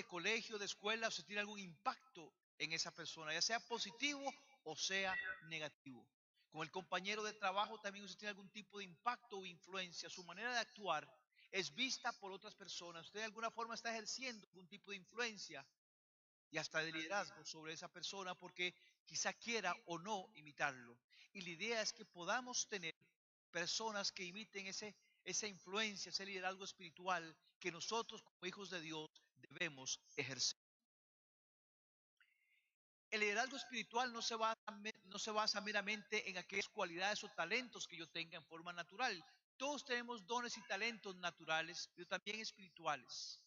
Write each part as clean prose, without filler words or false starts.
de colegio, de escuela, usted tiene algún impacto en esa persona, ya sea positivo o sea negativo. Con el compañero de trabajo también usted tiene algún tipo de impacto o influencia. Su manera de actuar es vista por otras personas. Usted de alguna forma está ejerciendo algún tipo de influencia y hasta de liderazgo sobre esa persona porque quizá quiera o no imitarlo. Y la idea es que podamos tener personas que imiten esa influencia, ese liderazgo espiritual que nosotros como hijos de Dios debemos ejercer. El liderazgo espiritual no se basa meramente en aquellas cualidades o talentos que yo tenga en forma natural. Todos tenemos dones y talentos naturales, pero también espirituales.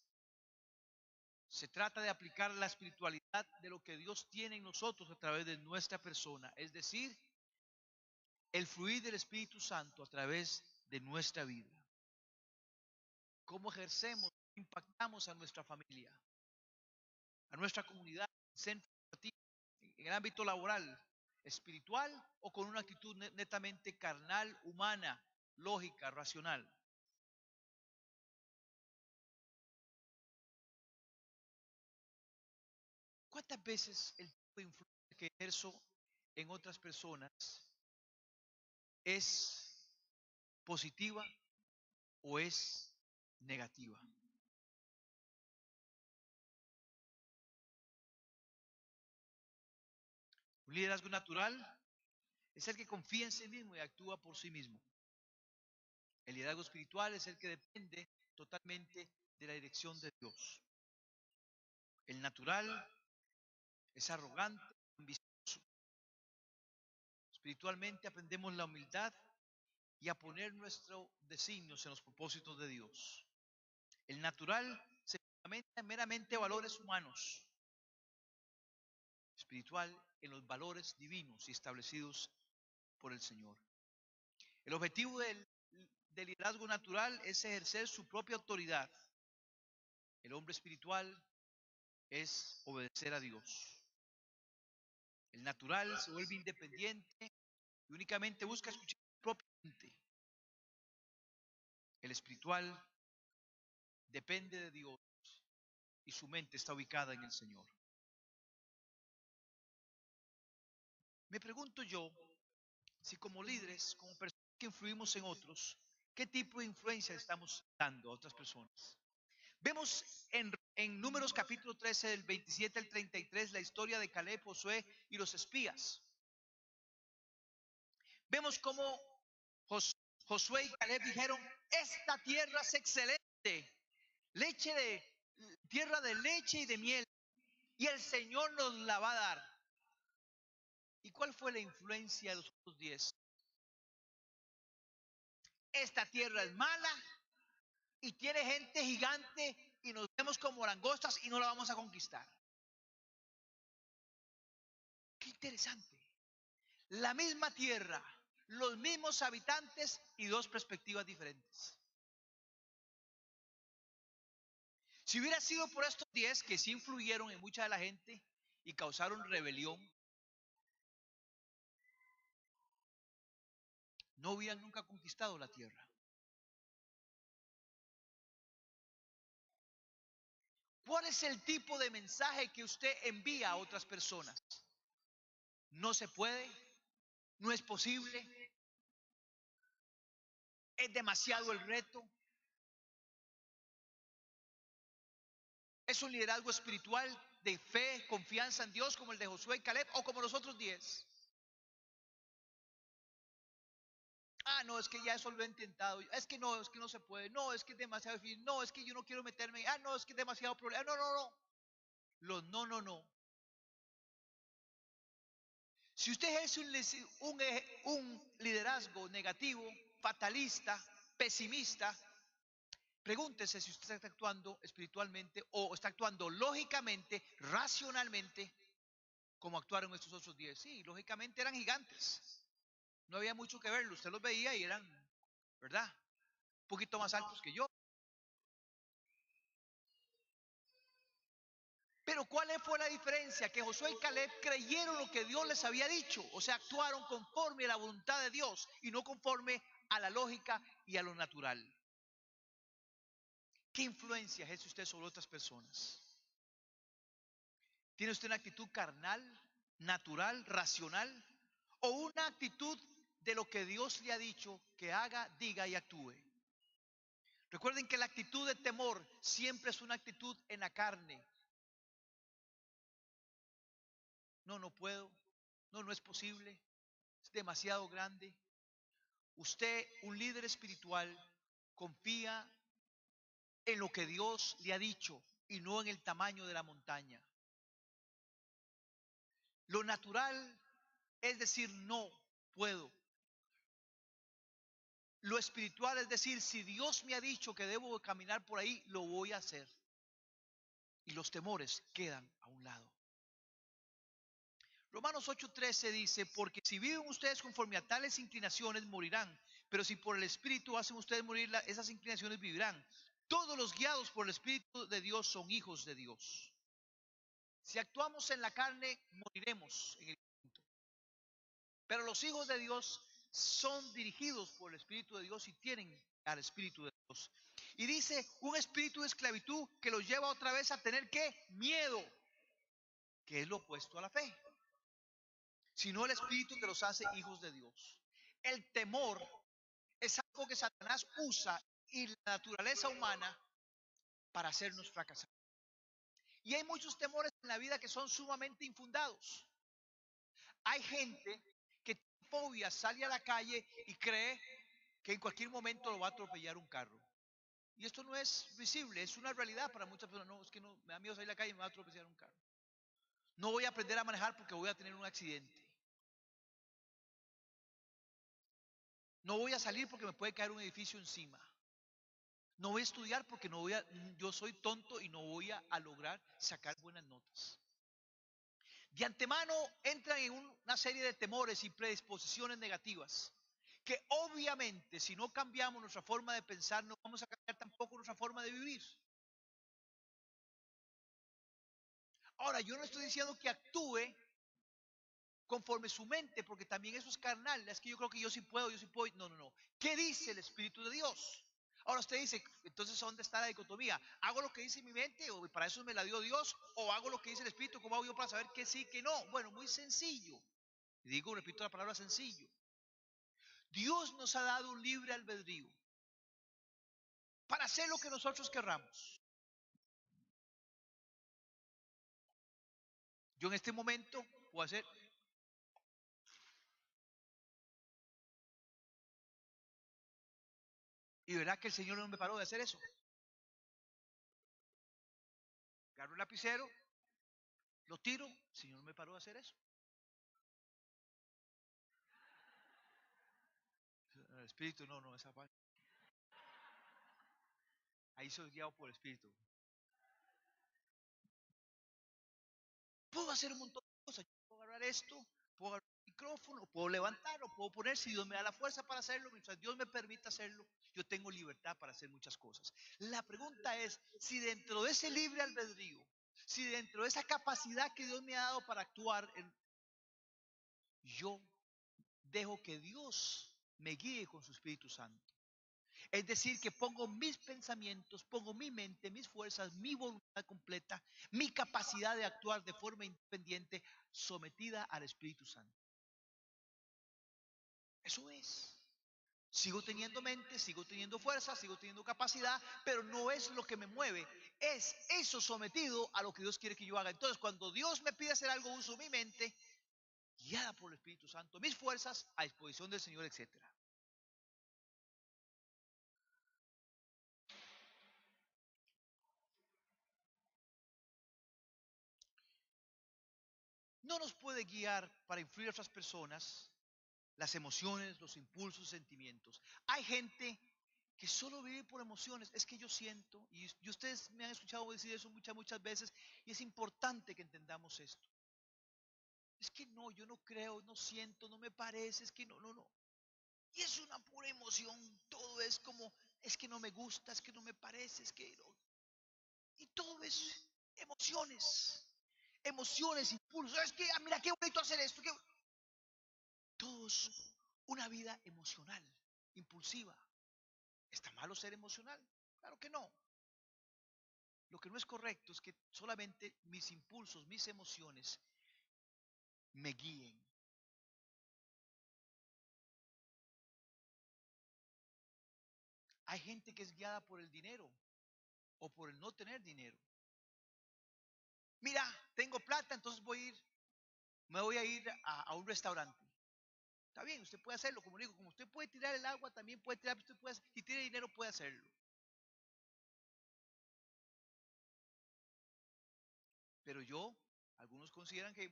Se trata de aplicar la espiritualidad de lo que Dios tiene en nosotros a través de nuestra persona, es decir, el fluir del Espíritu Santo a través de nuestra vida. ¿Cómo ejercemos, impactamos a nuestra familia, a nuestra comunidad, centro educativo, en el ámbito laboral, espiritual o con una actitud netamente carnal, humana, lógica, racional? ¿Cuántas veces el tipo de influencia que ejerzo en otras personas es positiva o es negativa? Un liderazgo natural es el que confía en sí mismo y actúa por sí mismo. El liderazgo espiritual es el que depende totalmente de la dirección de Dios. El natural es arrogante, ambicioso. Espiritualmente aprendemos la humildad y a poner nuestros designios en los propósitos de Dios. El natural se fundamenta en meramente valores humanos. Espiritual en los valores divinos y establecidos por el Señor. El objetivo del liderazgo natural es ejercer su propia autoridad. El hombre espiritual es obedecer a Dios. El natural se vuelve independiente y únicamente busca escuchar su propia mente. El espiritual depende de Dios y su mente está ubicada en el Señor. Me pregunto yo si como líderes, como personas que influimos en otros, ¿qué tipo de influencia estamos dando a otras personas? Vemos en Números capítulo 13, del 27 al 33, la historia de Caleb, Josué y los espías. Vemos cómo Josué y Caleb dijeron, esta tierra es excelente, tierra de leche y de miel, y el Señor nos la va a dar. ¿Y cuál fue la influencia de los otros 10? Esta tierra es mala y tiene gente gigante y nos vemos como langostas y no la vamos a conquistar. Qué interesante. La misma tierra, los mismos habitantes y dos perspectivas diferentes. Si hubiera sido por estos 10 que sí influyeron en mucha de la gente y causaron rebelión, no hubieran nunca conquistado la tierra. ¿Cuál es el tipo de mensaje que usted envía a otras personas? No se puede, no es posible, es demasiado el reto. ¿Es un liderazgo espiritual de fe, confianza en Dios como el de Josué y Caleb o como los otros 10? Ah, no, es que ya eso lo he intentado. Es que no se puede. No, es que es demasiado difícil. No, es que yo no quiero meterme. Ah, no, es que es demasiado problema. No, no, no. Los no, no, no. Si usted ejerce un liderazgo negativo, fatalista, pesimista, pregúntese si usted está actuando espiritualmente o está actuando lógicamente, racionalmente, como actuaron estos otros 10. Sí, lógicamente eran gigantes. No había mucho que verlo. Usted los veía y eran, ¿verdad? Un poquito más altos que yo. Pero ¿cuál fue la diferencia? Que Josué y Caleb creyeron lo que Dios les había dicho. O sea, actuaron conforme a la voluntad de Dios y no conforme a la lógica y a lo natural. ¿Qué influencia ejerce usted sobre otras personas? ¿Tiene usted una actitud carnal, natural, racional? ¿O una actitud de lo que Dios le ha dicho que haga, diga y actúe? Recuerden que la actitud de temor siempre es una actitud en la carne. No, no puedo. No, no es posible. Es demasiado grande. Usted, un líder espiritual, confía en lo que Dios le ha dicho y no en el tamaño de la montaña. Lo natural es decir, no puedo. Lo espiritual es decir, si Dios me ha dicho que debo caminar por ahí, lo voy a hacer. Y los temores quedan a un lado. Romanos 8:13 dice, porque si viven ustedes conforme a tales inclinaciones, morirán. Pero si por el Espíritu hacen ustedes morir esas inclinaciones, vivirán. Todos los guiados por el Espíritu de Dios son hijos de Dios. Si actuamos en la carne, moriremos en el momento. Pero los hijos de Dios son dirigidos por el Espíritu de Dios y tienen al Espíritu de Dios. Y dice, un espíritu de esclavitud que los lleva otra vez a tener ¿qué? Miedo, que es lo opuesto a la fe. Sino el espíritu que los hace hijos de Dios. El temor es algo que Satanás usa y la naturaleza humana para hacernos fracasar. Y hay muchos temores en la vida que son sumamente infundados. Hay gente que tiene fobia, sale a la calle y cree que en cualquier momento lo va a atropellar un carro. Y esto no es visible, es una realidad para muchas personas. No, es que no, me da miedo salir a la calle y me va a atropellar un carro. No voy a aprender a manejar porque voy a tener un accidente. No voy a salir porque me puede caer un edificio encima. No voy a estudiar porque yo soy tonto y no voy a lograr sacar buenas notas. De antemano entran en una serie de temores y predisposiciones negativas que obviamente si no cambiamos nuestra forma de pensar no vamos a cambiar tampoco nuestra forma de vivir. Ahora, yo no estoy diciendo que actúe conforme su mente, porque también eso es carnal. Es que yo creo que yo sí puedo, yo sí puedo. No, no, no. ¿Qué dice el Espíritu de Dios? Ahora usted dice, entonces ¿dónde está la dicotomía? ¿Hago lo que dice mi mente o para eso me la dio Dios? ¿O hago lo que dice el Espíritu? ¿Cómo hago yo para saber que sí, que no? Bueno, muy sencillo. Digo, repito la palabra sencillo. Dios nos ha dado un libre albedrío para hacer lo que nosotros querramos. Yo en este momento puedo hacer, y verá que el Señor no me paró de hacer eso. Agarro el lapicero, lo tiro, el Señor no me paró de hacer eso. El Espíritu, no, no, esa parte. Ahí soy guiado por el Espíritu. Puedo hacer un montón de cosas. Yo puedo agarrar esto, puedo agarrar el micrófono, puedo levantarlo, puedo poner, si Dios me da la fuerza para hacerlo, mientras Dios me permita hacerlo, yo tengo libertad para hacer muchas cosas. La pregunta es, si dentro de ese libre albedrío, si dentro de esa capacidad que Dios me ha dado para actuar, yo dejo que Dios me guíe con su Espíritu Santo. Es decir, que pongo mis pensamientos, pongo mi mente, mis fuerzas, mi voluntad completa, mi capacidad de actuar de forma independiente, sometida al Espíritu Santo. Eso es. Sigo teniendo mente, sigo teniendo fuerza, sigo teniendo capacidad, pero no es lo que me mueve. Es eso sometido a lo que Dios quiere que yo haga. Entonces, cuando Dios me pide hacer algo, uso mi mente, guiada por el Espíritu Santo, mis fuerzas a disposición del Señor, etcétera. No nos puede guiar para influir a otras personas las emociones, los impulsos, sentimientos. Hay gente que solo vive por emociones. Es que yo siento, y ustedes me han escuchado decir eso muchas veces, y es importante que entendamos esto. Es que no, yo no creo, no siento, no me parece, es que no, no, no. Y es una pura emoción, todo es como, es que no me gusta, es que no me parece, es que no. Y todo es emociones, emociones, impulsos. Es que, mira, qué bonito hacer esto. Todo es una vida emocional, impulsiva. ¿Está malo ser emocional? Claro que no. Lo que no es correcto es que solamente mis impulsos, mis emociones me guíen. Hay gente que es guiada por el dinero o por el no tener dinero. Mira, tengo plata, entonces me voy a ir a un restaurante. Está bien, usted puede hacerlo, como digo, como usted puede tirar el agua, también puede tirar, usted puede, si tiene dinero puede hacerlo. Pero algunos consideran que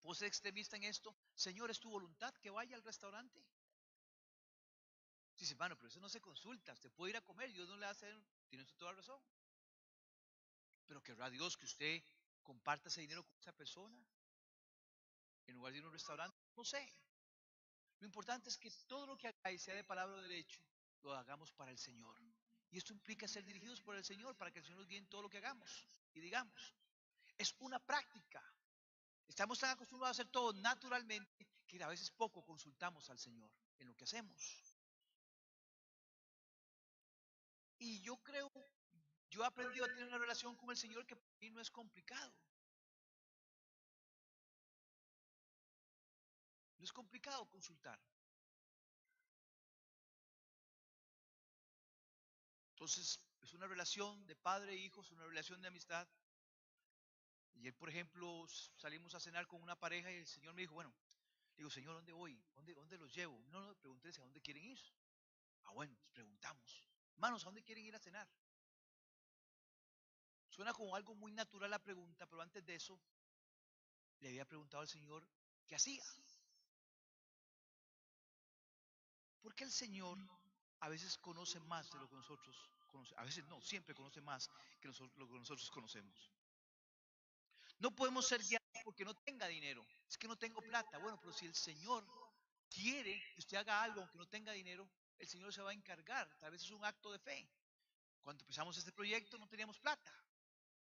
puedo ser extremista en esto. Señor, es tu voluntad que vaya al restaurante. Dice, hermano, pero eso no se consulta. Usted puede ir a comer, Dios no le va a hacer, tiene usted toda razón. Pero querrá Dios que usted comparta ese dinero con esa persona en lugar de ir a un restaurante. No sé. Lo importante es que todo lo que hagáis, sea de palabra o derecho, lo hagamos para el Señor. Y esto implica ser dirigidos por el Señor para que el Señor nos guíe en todo lo que hagamos y digamos. Es una práctica. Estamos tan acostumbrados a hacer todo naturalmente que a veces poco consultamos al Señor en lo que hacemos. Y yo he aprendido a tener una relación con el Señor que para mí no es complicado. No es complicado consultar. Entonces, es una relación de padre e hijo, es una relación de amistad. Y él, por ejemplo, salimos a cenar con una pareja y el Señor me dijo, bueno, digo, Señor, ¿dónde voy? ¿Dónde los llevo? No, no, pregunté a dónde quieren ir. Ah, bueno, pues preguntamos. Hermanos, ¿a dónde quieren ir a cenar? Suena como algo muy natural la pregunta, pero antes de eso le había preguntado al Señor qué hacía. Porque el Señor a veces conoce más de lo que nosotros conocemos. A veces no, siempre conoce más que lo que nosotros conocemos. No podemos ser guiados porque no tenga dinero. Es que no tengo plata. Bueno, pero si el Señor quiere que usted haga algo aunque no tenga dinero, el Señor se va a encargar. Tal vez es un acto de fe. Cuando empezamos este proyecto no teníamos plata,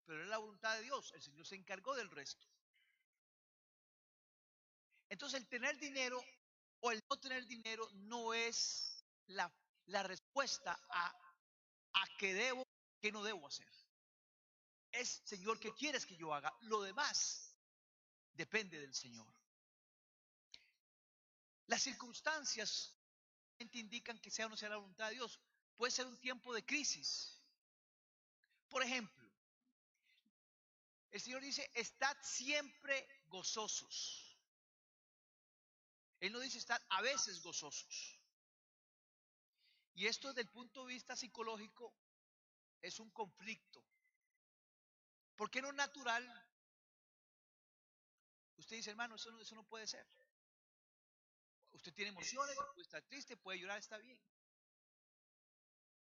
pero era la voluntad de Dios. El Señor se encargó del resto. Entonces el tener dinero o el no tener dinero no es la respuesta a qué debo, qué no debo hacer. Es, Señor, ¿qué quieres que yo haga? Lo demás depende del Señor. Las circunstancias indican que sea o no sea la voluntad de Dios. Puede ser un tiempo de crisis. Por ejemplo, el Señor dice, estad siempre gozosos. Él no dice estar a veces gozosos. Y esto desde el punto de vista psicológico es un conflicto. Porque en lo natural, usted dice, hermano, eso no puede ser. Usted tiene emociones, puede estar triste, puede llorar, está bien.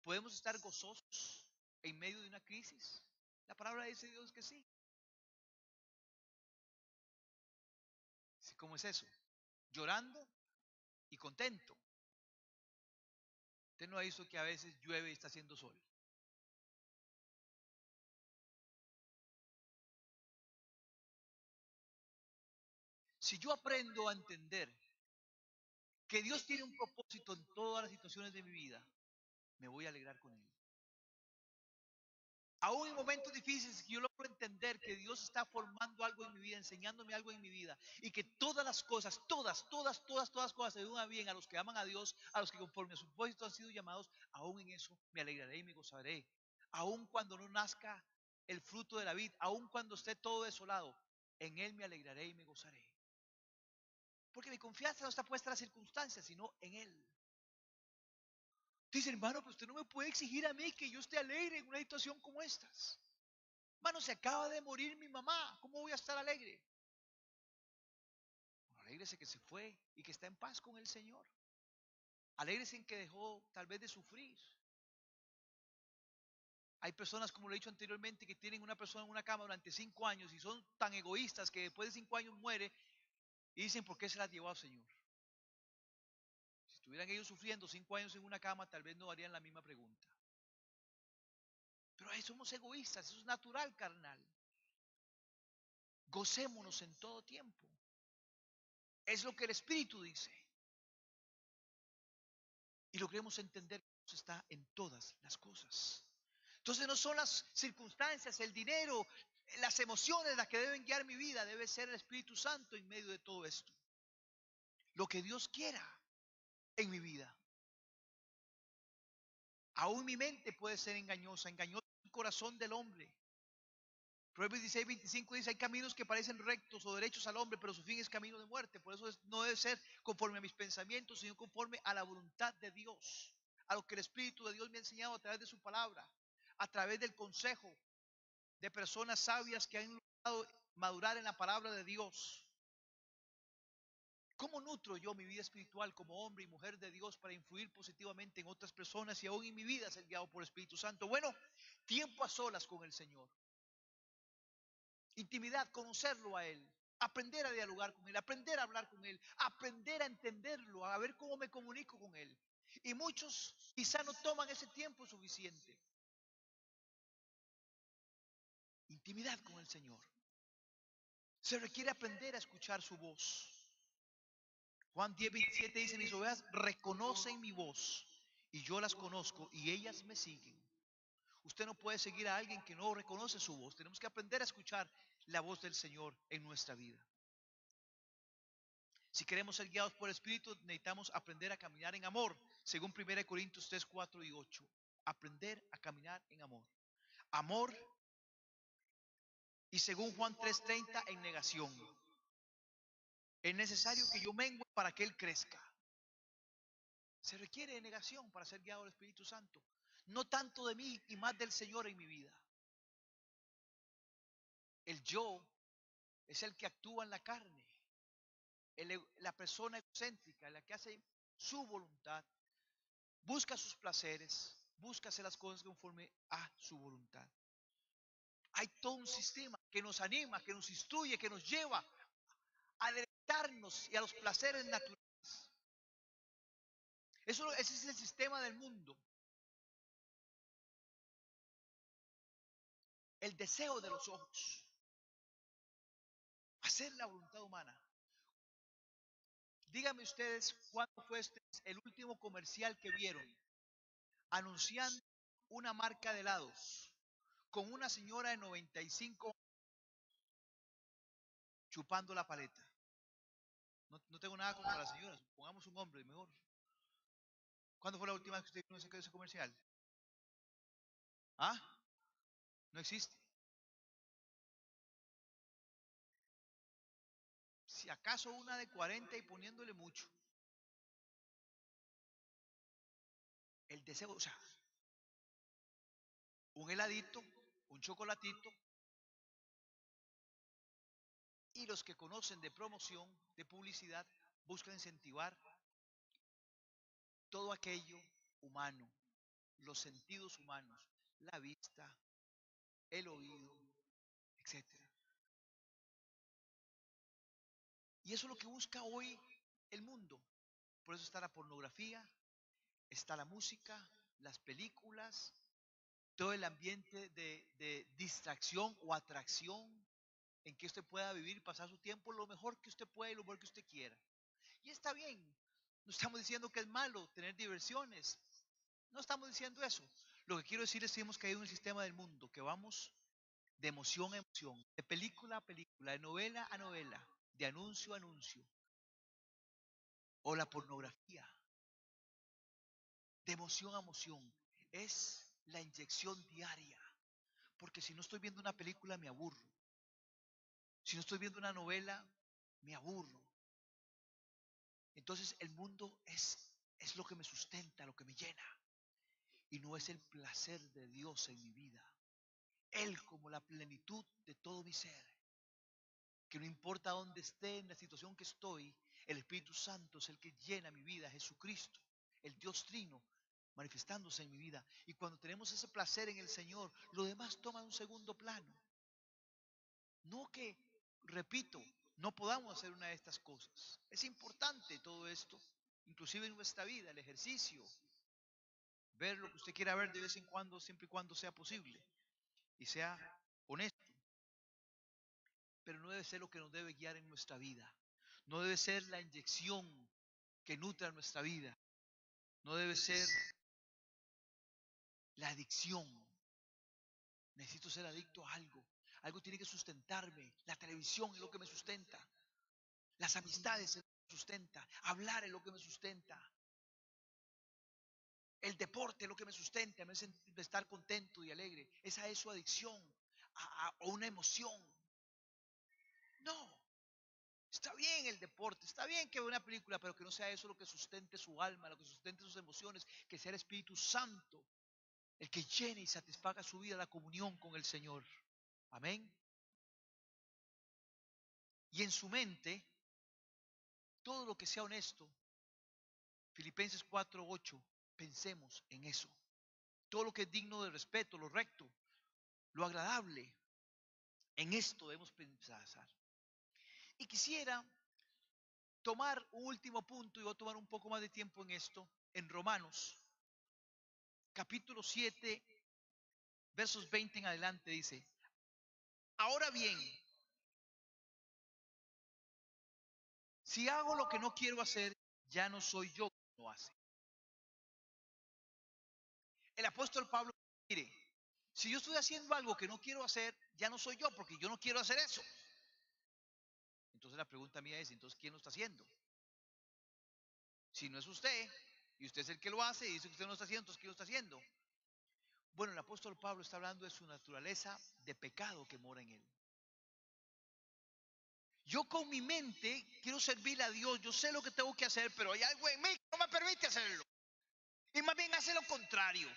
¿Podemos estar gozosos en medio de una crisis? La palabra dice Dios que sí. ¿Cómo es eso? Llorando y contento. Usted no ha visto que a veces llueve y está haciendo sol. Si yo aprendo a entender que Dios tiene un propósito en todas las situaciones de mi vida, me voy a alegrar con Él. Aún en momentos difíciles, yo logro entender que Dios está formando algo en mi vida, enseñándome algo en mi vida, y que todas las cosas, todas cosas se ayudan bien a los que aman a Dios, a los que conforme a su propósito han sido llamados, aún en eso me alegraré y me gozaré. Aún cuando no nazca el fruto de la vid, aún cuando esté todo desolado, en Él me alegraré y me gozaré. Porque mi confianza no está puesta en las circunstancias, sino en Él. Dice, hermano, pero usted no me puede exigir a mí que yo esté alegre en una situación como estas. Hermano, se acaba de morir mi mamá. ¿Cómo voy a estar alegre? Bueno, alégrese que se fue y que está en paz con el Señor. Alégrese en que dejó tal vez de sufrir. Hay personas, como lo he dicho anteriormente, que tienen una persona en una cama durante 5 años y son tan egoístas que después de 5 años muere y dicen, ¿por qué se las llevó al Señor? Si estuvieran ellos sufriendo 5 años en una cama, tal vez no harían la misma pregunta. Pero ahí somos egoístas, eso es natural, carnal. Gocémonos en todo tiempo. Es lo que el Espíritu dice. Y logremos entender que Dios está en todas las cosas. Entonces no son las circunstancias, el dinero, las emociones las que deben guiar mi vida. Debe ser el Espíritu Santo en medio de todo esto. Lo que Dios quiera en mi vida. Aún mi mente puede ser engañosa. Engañoso el corazón del hombre. Proverbios 16:25 dice: hay caminos que parecen rectos o derechos al hombre, pero su fin es camino de muerte. Por eso no debe ser conforme a mis pensamientos, sino conforme a la voluntad de Dios. A lo que el Espíritu de Dios me ha enseñado a través de su palabra. A través del consejo de personas sabias que han logrado madurar en la palabra de Dios. ¿Cómo nutro yo mi vida espiritual como hombre y mujer de Dios para influir positivamente en otras personas y aún en mi vida ser guiado por el Espíritu Santo? Bueno, tiempo a solas con el Señor. Intimidad, conocerlo a Él. Aprender a dialogar con Él, aprender a hablar con Él, aprender a entenderlo, a ver cómo me comunico con Él. Y muchos quizá no toman ese tiempo suficiente. Intimidad con el Señor. Se requiere aprender a escuchar su voz. Juan 10:27 dice: mis ovejas reconocen mi voz y yo las conozco y ellas me siguen. Usted no puede seguir a alguien que no reconoce su voz. Tenemos que aprender a escuchar la voz del Señor en nuestra vida. Si queremos ser guiados por el Espíritu, necesitamos aprender a caminar en amor, según 1 Corintios 3, 4 y 8. Aprender a caminar en amor. Amor, y según Juan 3:30, en negación. Es necesario que yo mengue para que Él crezca. Se requiere de negación para ser guiado del Espíritu Santo. No tanto de mí y más del Señor en mi vida. El yo es el que actúa en la carne. La persona egocéntrica, la que hace su voluntad, busca sus placeres, busca hacer las cosas conforme a su voluntad. Hay todo un sistema que nos anima, que nos instruye, que nos lleva a deleitarnos y a los placeres naturales. Ese es el sistema del mundo. El deseo de los ojos. Hacer la voluntad humana. Díganme ustedes cuándo fue el último comercial que vieron anunciando una marca de helados con una señora de 95 chupando la paleta. No tengo nada contra las señoras, pongamos un hombre mejor. ¿Cuándo fue la última vez que usted vio ese comercial? ¿Ah? No existe. Si acaso una de 40 y poniéndole mucho. El deseo, o sea, un heladito, un chocolatito, y los que conocen de promoción, de publicidad, buscan incentivar todo aquello humano, los sentidos humanos, la vista, el oído, etcétera. Y eso es lo que busca hoy el mundo. Por eso está la pornografía, está la música, las películas, todo el ambiente de distracción o atracción en que usted pueda vivir y pasar su tiempo lo mejor que usted pueda y lo mejor que usted quiera. Y está bien, no estamos diciendo que es malo tener diversiones, no estamos diciendo eso. Lo que quiero decir es que hemos caído en un sistema del mundo que vamos de emoción a emoción, de película a película, de novela a novela, de anuncio a anuncio. O la pornografía, de emoción a emoción. Es la inyección diaria. Porque si no estoy viendo una película, me aburro. Si no estoy viendo una novela, me aburro. Entonces el mundo es lo que me sustenta, lo que me llena. Y no es el placer de Dios en mi vida. Él como la plenitud de todo mi ser. Que no importa dónde esté, en la situación que estoy, el Espíritu Santo es el que llena mi vida, Jesucristo, el Dios Trino, manifestándose en mi vida. Y cuando tenemos ese placer en el Señor, lo demás toma un segundo plano. No que, repito, no podamos hacer una de estas cosas. Es importante todo esto, inclusive en nuestra vida, el ejercicio, ver lo que usted quiera ver de vez en cuando, siempre y cuando sea posible y sea honesto. Pero no debe ser lo que nos debe guiar en nuestra vida. No debe ser la inyección que nutra nuestra vida. No debe ser la adicción. Necesito ser adicto a algo. Algo tiene que sustentarme. La televisión es lo que me sustenta. Las amistades es lo que me sustenta. Hablar es lo que me sustenta. El deporte es lo que me sustenta. Me hace estar contento y alegre. Esa es su adicción a una emoción. No. Está bien el deporte, está bien que vea una película, pero que no sea eso lo que sustente su alma, lo que sustente sus emociones, que sea el Espíritu Santo el que llene y satisfaga su vida la comunión con el Señor. Amén. Y en su mente, todo lo que sea honesto, Filipenses 4:8, pensemos en eso. Todo lo que es digno de respeto, lo recto, lo agradable, en esto debemos pensar. Y quisiera tomar un último punto, y voy a tomar un poco más de tiempo en esto, en Romanos, capítulo 7, versos 20 en adelante, dice: ahora bien, si hago lo que no quiero hacer, ya no soy yo quien lo hace. El apóstol Pablo, mire, si yo estoy haciendo algo que no quiero hacer, ya no soy yo, porque yo no quiero hacer eso. Entonces la pregunta mía es, entonces, ¿quién lo está haciendo? Si no es usted, y usted es el que lo hace, y dice que usted no lo está haciendo, entonces, ¿quién lo está haciendo? Bueno, el apóstol Pablo está hablando de su naturaleza de pecado que mora en él. Yo con mi mente quiero servirle a Dios, yo sé lo que tengo que hacer, pero hay algo en mí que no me permite hacerlo. Y más bien hace lo contrario.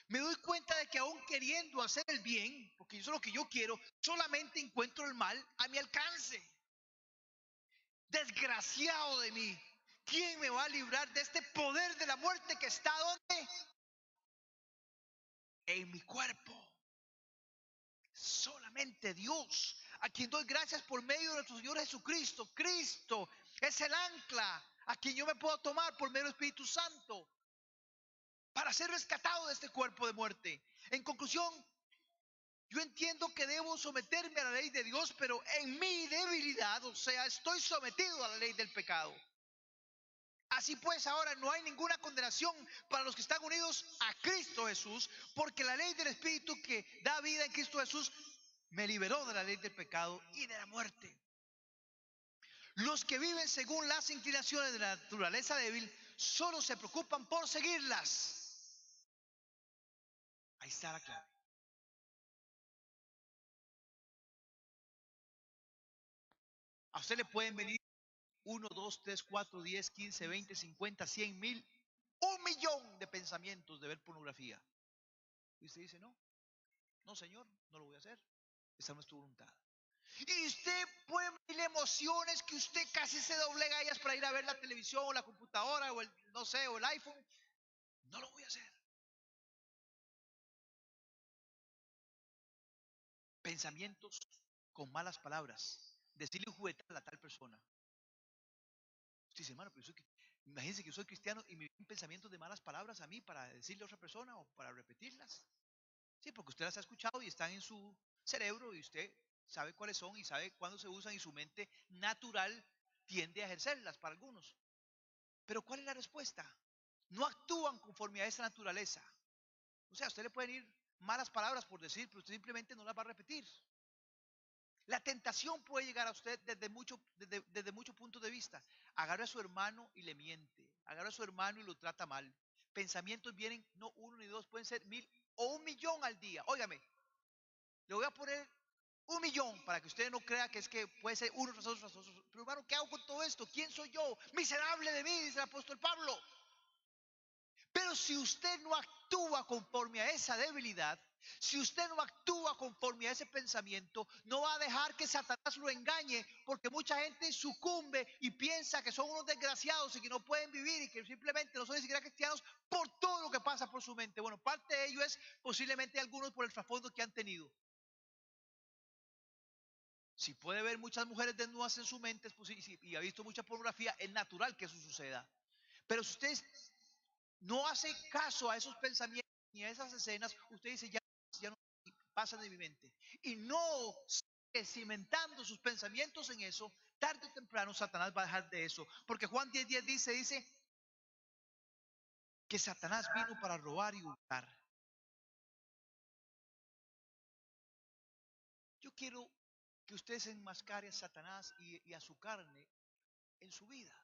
Me doy cuenta de que aún queriendo hacer el bien, porque eso es lo que yo quiero, solamente encuentro el mal a mi alcance. Desgraciado de mí, ¿quién me va a librar de este poder de la muerte que está donde? En mi cuerpo. Solamente Dios, a quien doy gracias por medio de nuestro Señor Jesucristo. Cristo es el ancla a quien yo me puedo tomar por medio del Espíritu Santo para ser rescatado de este cuerpo de muerte. En conclusión, yo entiendo que debo someterme a la ley de Dios, pero en mi debilidad, o sea, estoy sometido a la ley del pecado. Así pues, ahora no hay ninguna condenación para los que están unidos a Cristo Jesús, porque la ley del Espíritu que da vida en Cristo Jesús me liberó de la ley del pecado y de la muerte. Los que viven según las inclinaciones de la naturaleza débil solo se preocupan por seguirlas. Ahí está la clave. A usted le pueden venir 1, 2, 3, 4, 10, 15, 20, 50, 100, 1000, 1.000.000 de pensamientos de ver pornografía. Y usted dice, no, no señor, no lo voy a hacer. Esa no es tu voluntad. Y usted puede venir emociones que usted casi se doblega a ellas para ir a ver la televisión o la computadora o el, no sé, o el iPhone. No lo voy a hacer. Pensamientos con malas palabras. Decirle un juguetal a tal persona. Usted dice, hermano, pero imagínense que yo soy cristiano y me vienen pensamientos de malas palabras a mí para decirle a otra persona o para repetirlas. Sí, porque usted las ha escuchado y están en su cerebro y usted sabe cuáles son y sabe cuándo se usan y su mente natural tiende a ejercerlas para algunos. Pero ¿cuál es la respuesta? No actúan conforme a esa naturaleza. O sea, a usted le pueden ir malas palabras por decir, pero usted simplemente no las va a repetir. La tentación puede llegar a usted desde muchos puntos de vista. Agarra a su hermano y le miente. Agarra a su hermano y lo trata mal. Pensamientos vienen, no uno ni dos, pueden ser 1000 o 1.000.000 al día. Óigame, le voy a poner 1.000.000 para que usted no crea que es que puede ser uno tras otro, tras otro. Pero hermano, ¿qué hago con todo esto? ¿Quién soy yo? Miserable de mí, dice el apóstol Pablo. Pero si usted no actúa conforme a esa debilidad, si usted no actúa conforme a ese pensamiento, no va a dejar que Satanás lo engañe, porque mucha gente sucumbe y piensa que son unos desgraciados y que no pueden vivir y que simplemente no son ni siquiera cristianos por todo lo que pasa por su mente. Bueno, parte de ello es posiblemente algunos por el trasfondo que han tenido. Si puede ver muchas mujeres desnudas en su mente y ha visto mucha pornografía, es natural que eso suceda. Pero si usted no hace caso a esos pensamientos ni a esas escenas, usted dice, ya no pasan de mi mente. Y no sigue cimentando sus pensamientos en eso, tarde o temprano Satanás va a dejar de eso. Porque Juan 10:10 dice que Satanás vino para robar y hurtar. quiero que ustedes enmascaren a Satanás y a su carne en su vida.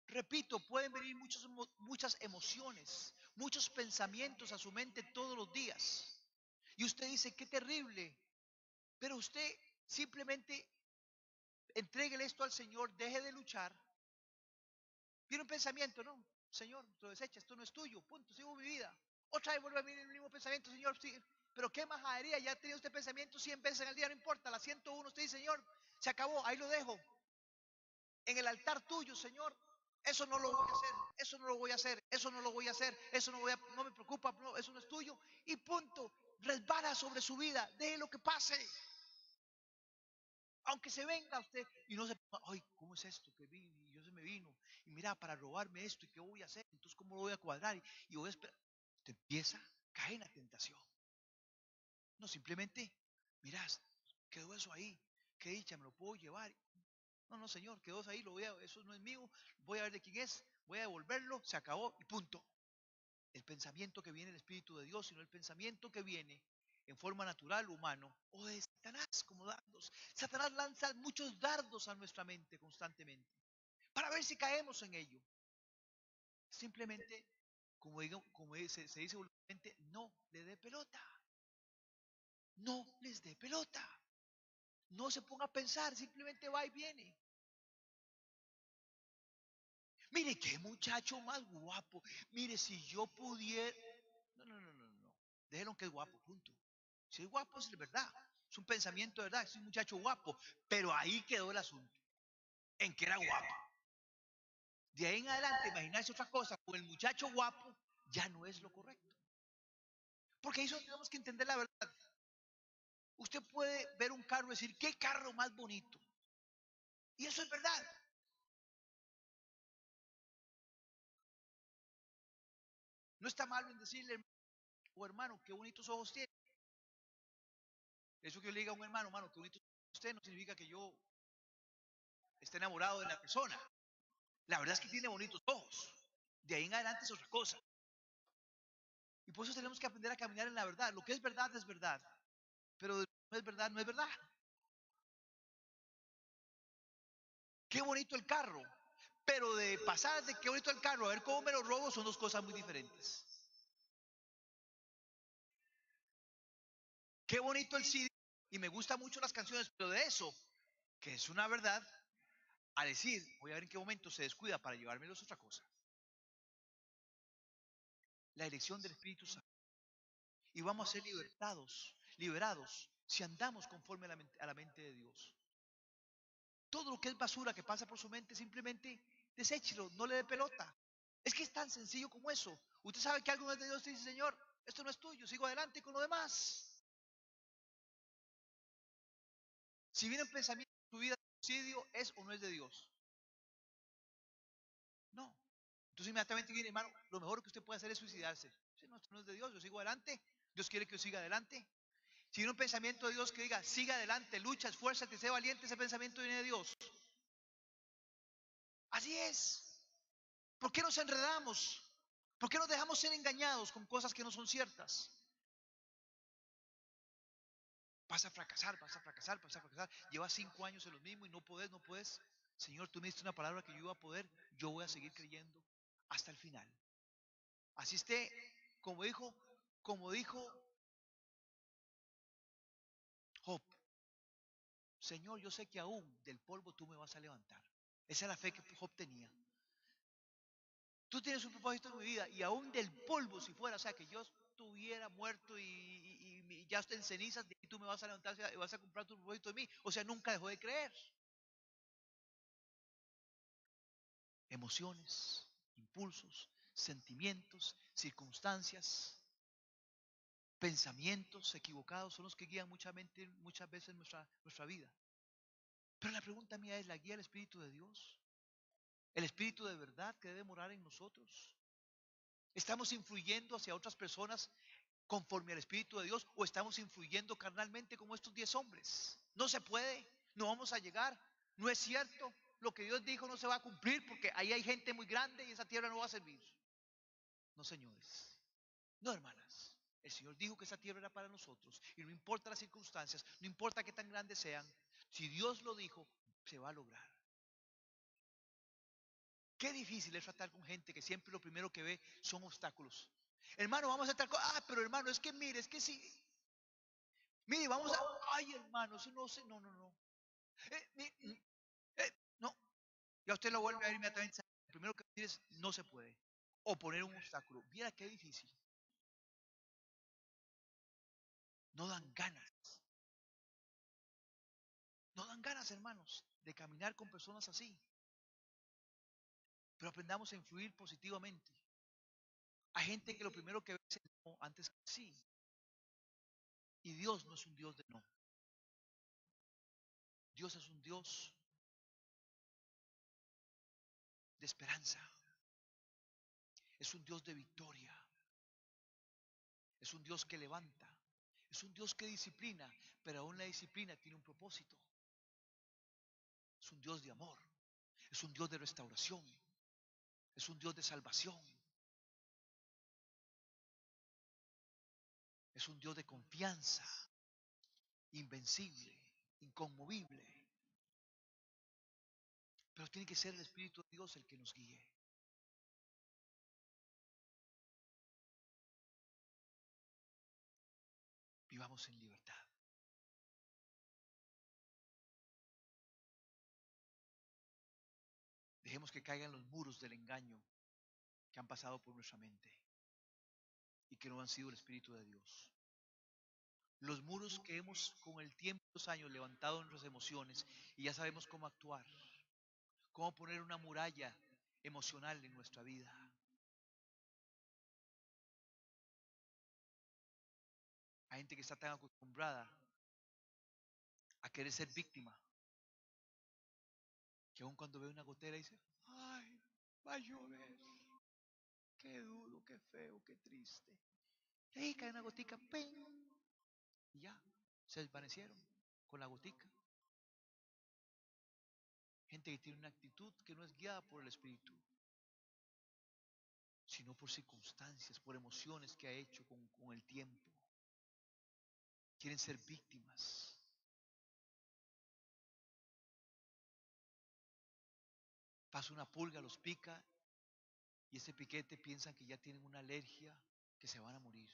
Repito, pueden venir muchas emociones, muchos pensamientos a su mente todos los días. Y usted dice, qué terrible. Pero usted simplemente entréguele esto al Señor, deje de luchar. Viene un pensamiento, no, Señor, lo desecha, esto no es tuyo, punto, sigo mi vida. Otra vez vuelve a venir el mismo pensamiento, Señor, sí, pero qué majadería, ya ha tenido este pensamiento 100 veces en el día, no importa, la 101, usted dice, Señor, se acabó, ahí lo dejo. En el altar tuyo, Señor, eso no lo voy a hacer, eso no lo voy a hacer, eso no lo voy a hacer, eso no me preocupa, no, eso no es tuyo, y punto, resbala sobre su vida, deje lo que pase. Aunque se venga usted y no se ponga, ay, ¿cómo es esto? Que vi y yo se me vino. Y mira, para robarme esto, ¿y qué voy a hacer? Entonces, ¿cómo lo voy a cuadrar? Y voy a esperar. Usted empieza, cae en la tentación. No, simplemente, mirás, quedó eso ahí. Qué dicha, me lo puedo llevar. No, no, señor, quedó eso ahí, eso no es mío. Voy a ver de quién es, voy a devolverlo, se acabó y punto. El pensamiento que viene del Espíritu de Dios, sino el pensamiento que viene en forma natural, humano, o de Satanás, como dardos. Satanás lanza muchos dardos a nuestra mente constantemente, para ver si caemos en ello. Simplemente, se dice vulgarmente, no le dé pelota. No les dé pelota. No se ponga a pensar, simplemente va y viene. Mire, qué muchacho más guapo. Mire, si yo pudiera... No, no, no, no, no. Déjenlo que es guapo, punto. Si es guapo, es verdad. Es un pensamiento de verdad. Es un muchacho guapo. Pero ahí quedó el asunto. En que era guapo. De ahí en adelante, imaginarse otra cosa con el muchacho guapo ya no es lo correcto. Porque eso tenemos que entender la verdad. Usted puede ver un carro y decir, ¿qué carro más bonito? Y eso es verdad. No está mal en decirle, oh hermano, qué bonitos ojos tiene. Eso que yo le diga a un hermano, qué bonitos ojos usted, no significa que yo esté enamorado de la persona. La verdad es que tiene bonitos ojos. De ahí en adelante es otra cosa. Y por eso tenemos que aprender a caminar en la verdad. Lo que es verdad es verdad. Pero no es verdad, no es verdad. Qué bonito el carro. Pero de pasar de qué bonito el carro a ver cómo me lo robo son dos cosas muy diferentes. Qué bonito el CD. Y me gustan mucho las canciones, pero de eso, que es una verdad, a decir, voy a ver en qué momento se descuida para llevármelo es otra cosa. La elección del Espíritu Santo. Y vamos a ser liberados, si andamos conforme a la mente de Dios. Todo lo que es basura que pasa por su mente, simplemente deséchelo, no le dé pelota. Es que es tan sencillo como eso. Usted sabe que algo no es de Dios y dice, Señor, esto no es tuyo, sigo adelante con lo demás. Si viene un pensamiento en tu vida de suicidio, ¿es o no es de Dios? No. Entonces inmediatamente viene, hermano, lo mejor que usted puede hacer es suicidarse. Si no, esto no es de Dios, yo sigo adelante. Dios quiere que yo siga adelante. Si viene un pensamiento de Dios que diga, siga adelante, lucha, esfuérzate, sé valiente, ese pensamiento viene de Dios. Así es. ¿Por qué nos enredamos? ¿Por qué nos dejamos ser engañados con cosas que no son ciertas? Vas a fracasar, vas a fracasar, vas a fracasar. Llevas 5 años en lo mismo y no puedes, no puedes. Señor, tú me diste una palabra que yo iba a poder. Yo voy a seguir creyendo hasta el final. Así esté, como dijo Job. Señor, yo sé que aún del polvo tú me vas a levantar. Esa es la fe que Job tenía. Tú tienes un propósito en mi vida y aún del polvo si fuera, o sea, que yo estuviera muerto y ya estoy en cenizas, y tú me vas a levantar y vas a cumplir tu propósito en mí. O sea, nunca dejó de creer. Emociones, impulsos, sentimientos, circunstancias, pensamientos equivocados son los que guían muchas veces nuestra vida. Pero la pregunta mía es, ¿la guía el Espíritu de Dios? ¿El Espíritu de verdad que debe morar en nosotros? ¿Estamos influyendo hacia otras personas conforme al Espíritu de Dios o estamos influyendo carnalmente como estos 10 hombres? No se puede, no vamos a llegar, no es cierto. Lo que Dios dijo no se va a cumplir porque ahí hay gente muy grande y esa tierra no va a servir. No, señores, no, hermanas. El Señor dijo que esa tierra era para nosotros. Y no importa las circunstancias, no importa qué tan grandes sean, si Dios lo dijo, se va a lograr. Qué difícil es tratar con gente que siempre lo primero que ve son obstáculos. Hermano, vamos a estar con... Ah, pero hermano, es que mire, es que sí. Mire, vamos a... Ay, hermano, eso no sé, no, no, no. No. Y a usted lo vuelve a ver inmediatamente. Lo primero que decir es, no se puede. O poner un obstáculo. Mira qué difícil. No dan ganas. No dan ganas, hermanos, de caminar con personas así. Pero aprendamos a influir positivamente. Hay gente que lo primero que ve es el no antes que sí. Y Dios no es un Dios de no. Dios es un Dios de esperanza. Es un Dios de victoria. Es un Dios que levanta. Es un Dios que disciplina. Pero aún la disciplina tiene un propósito. Es un Dios de amor. Es un Dios de restauración. Es un Dios de salvación. Es un Dios de confianza. Invencible. Inconmovible. Pero tiene que ser el Espíritu de Dios el que nos guíe. Vivamos en libertad. Dejemos que caigan los muros del engaño que han pasado por nuestra mente y que no han sido el Espíritu de Dios. Los muros que hemos con el tiempo, los años, levantado en nuestras emociones y ya sabemos cómo actuar, cómo poner una muralla emocional en nuestra vida. Hay gente que está tan acostumbrada a querer ser víctima que aun cuando ve una gotera dice, ay, va a llover, qué duro, qué feo, qué triste. Y ahí cae una gotica, ¡ping! Y ya, se desvanecieron con la gotica. Gente que tiene una actitud que no es guiada por el Espíritu, sino por circunstancias, por emociones que ha hecho con el tiempo. Quieren ser víctimas. Pasa una pulga, los pica y ese piquete piensan que ya tienen una alergia, que se van a morir.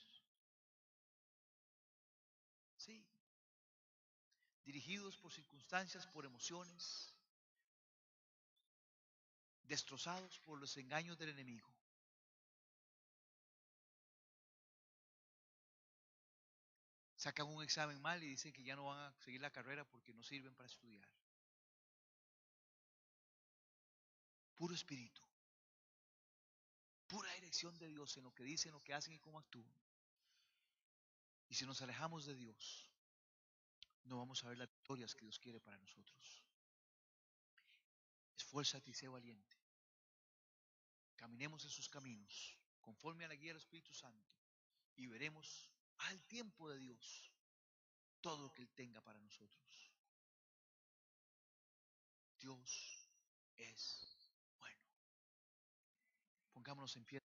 Sí, dirigidos por circunstancias, por emociones, destrozados por los engaños del enemigo. Sacan un examen mal y dicen que ya no van a seguir la carrera porque no sirven para estudiar. Puro espíritu, pura dirección de Dios en lo que dicen, lo que hacen y cómo actúan. Y si nos alejamos de Dios, no vamos a ver las victorias que Dios quiere para nosotros. Esfuérzate y sé valiente. Caminemos en sus caminos, conforme a la guía del Espíritu Santo, y veremos al tiempo de Dios todo lo que Él tenga para nosotros. Dios es bueno. Pongámonos en pie.